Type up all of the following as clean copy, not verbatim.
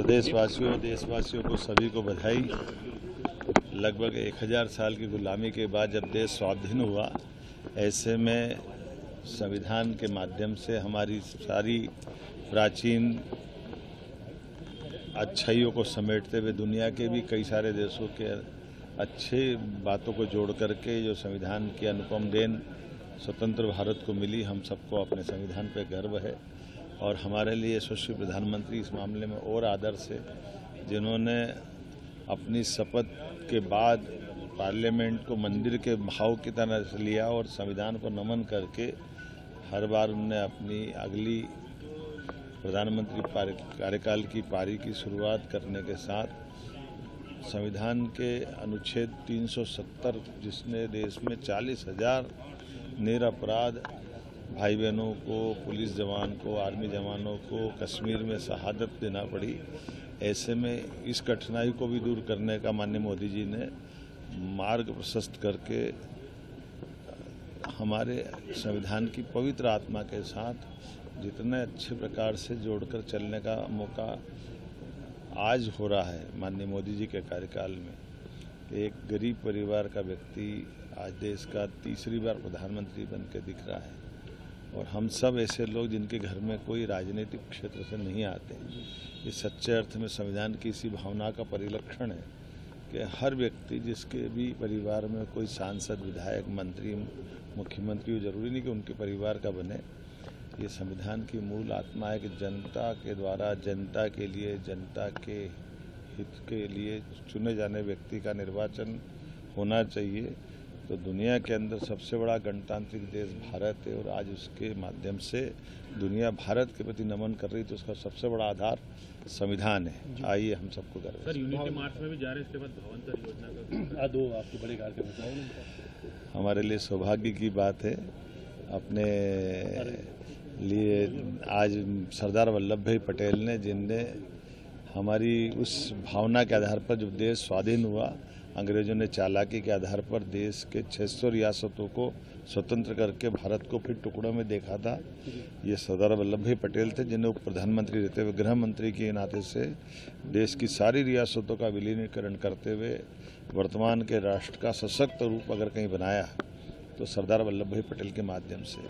प्रदेशवासियों, देशवासियों को सभी को बधाई। लगभग 1000 साल की गुलामी के बाद जब देश स्वाधीन हुआ, ऐसे में संविधान के माध्यम से हमारी सारी प्राचीन अच्छाइयों को समेटते हुए दुनिया के भी कई सारे देशों के अच्छे बातों को जोड़ करके जो संविधान की अनुपम देन स्वतंत्र भारत को मिली, हम सबको अपने संविधान पर गर्व है। और हमारे लिए यशस्वी प्रधानमंत्री इस मामले में और आदर्श है, जिन्होंने अपनी शपथ के बाद पार्लियामेंट को मंदिर के भाव की तरह से लिया और संविधान को नमन करके हर बार उन्होंने अपनी अगली प्रधानमंत्री कार्यकाल की पारी की शुरुआत करने के साथ संविधान के अनुच्छेद 370, जिसने देश में 40,000 निरपराध भाई बहनों को, पुलिस जवान को, आर्मी जवानों को कश्मीर में शहादत देना पड़ी, ऐसे में इस कठिनाई को भी दूर करने का माननीय मोदी जी ने मार्ग प्रशस्त करके हमारे संविधान की पवित्र आत्मा के साथ जितने अच्छे प्रकार से जोड़कर चलने का मौका आज हो रहा है माननीय मोदी जी के कार्यकाल में। एक गरीब परिवार का व्यक्ति आज देश का तीसरी बार प्रधानमंत्री बन के दिख रहा है, और हम सब ऐसे लोग जिनके घर में कोई राजनीतिक क्षेत्र से नहीं आते। ये सच्चे अर्थ में संविधान की इसी भावना का परिलक्षण है कि हर व्यक्ति जिसके भी परिवार में कोई सांसद, विधायक, मंत्री, मुख्यमंत्री, जरूरी नहीं कि उनके परिवार का बने। ये संविधान की मूल आत्मा है कि जनता के द्वारा, जनता के लिए, जनता के हित के लिए चुने जाने व्यक्ति का निर्वाचन होना चाहिए। तो दुनिया के अंदर सबसे बड़ा गणतांत्रिक देश भारत है, और आज उसके माध्यम से दुनिया भारत के प्रति नमन कर रही, तो उसका सबसे बड़ा आधार संविधान है। आइए हम सबको गर्व है। सर, यूनिटी मार्च में भी जा रहे हैं, इसके बाद भावांतर योजना का दो आपके बड़े कार्यक्रम हमारे लिए सौभाग्य की बात है। अपने लिए आज सरदार वल्लभ भाई पटेल ने, जिनने हमारी उस भावना के आधार पर जब देश स्वाधीन हुआ, अंग्रेजों ने चालाकी के आधार पर देश के 600 रियासतों को स्वतंत्र करके भारत को फिर टुकड़ों में देखा था। ये सरदार वल्लभ भाई पटेल थे, जिन्हें उप प्रधानमंत्री रहते हुए गृह मंत्री के नाते से देश की सारी रियासतों का विलीनीकरण करते हुए वर्तमान के राष्ट्र का सशक्त रूप अगर कहीं बनाया तो सरदार वल्लभ भाई पटेल के माध्यम से।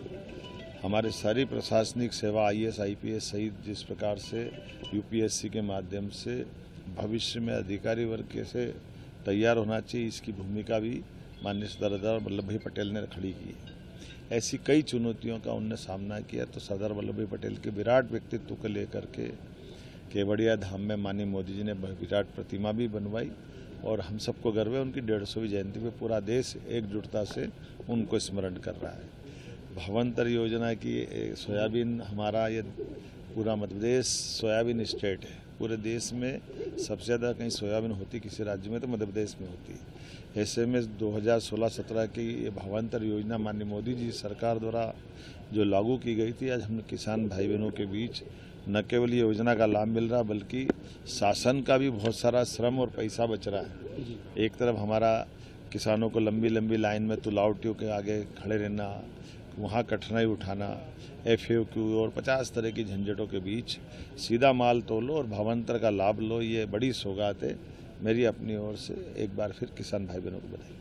हमारे सारी प्रशासनिक सेवा, IAS, IPS सहित जिस प्रकार से UPSC के माध्यम से भविष्य में अधिकारी वर्ग कैसे तैयार होना चाहिए, इसकी भूमिका भी माननीय सरदार वल्लभ भाई पटेल ने खड़ी की है। ऐसी कई चुनौतियों का उन्होंने सामना किया, तो सरदार वल्लभ भाई पटेल के विराट व्यक्तित्व को लेकर के केवड़िया धाम में माननीय मोदी जी ने विराट प्रतिमा भी बनवाई, और हम सबको गर्व है उनकी 150वीं जयंती पे पूरा देश एकजुटता से उनको स्मरण कर रहा है। भावांतर योजना की सोयाबीन, हमारा ये पूरा मध्य प्रदेश सोयाबीन स्टेट है। पूरे देश में सबसे ज़्यादा कहीं सोयाबीन होती किसी राज्य में तो मध्य प्रदेश में होती। ऐसे में 2016-17 की ये भावांतर योजना माननीय मोदी जी सरकार द्वारा जो लागू की गई थी, आज हम किसान भाई बहनों के बीच न केवल ये योजना का लाभ मिल रहा, बल्कि शासन का भी बहुत सारा श्रम और पैसा बच रहा है। एक तरफ हमारा किसानों को लंबी लंबी लाइन में तुलावटियों के आगे खड़े रहना, वहाँ कठिनाई उठाना, FAQ और 50 तरह की झंझटों के बीच सीधा माल तोलो और भावांतर का लाभ लो, ये बड़ी सौगात है। मेरी अपनी ओर से एक बार फिर किसान भाई बहनों को बधाई।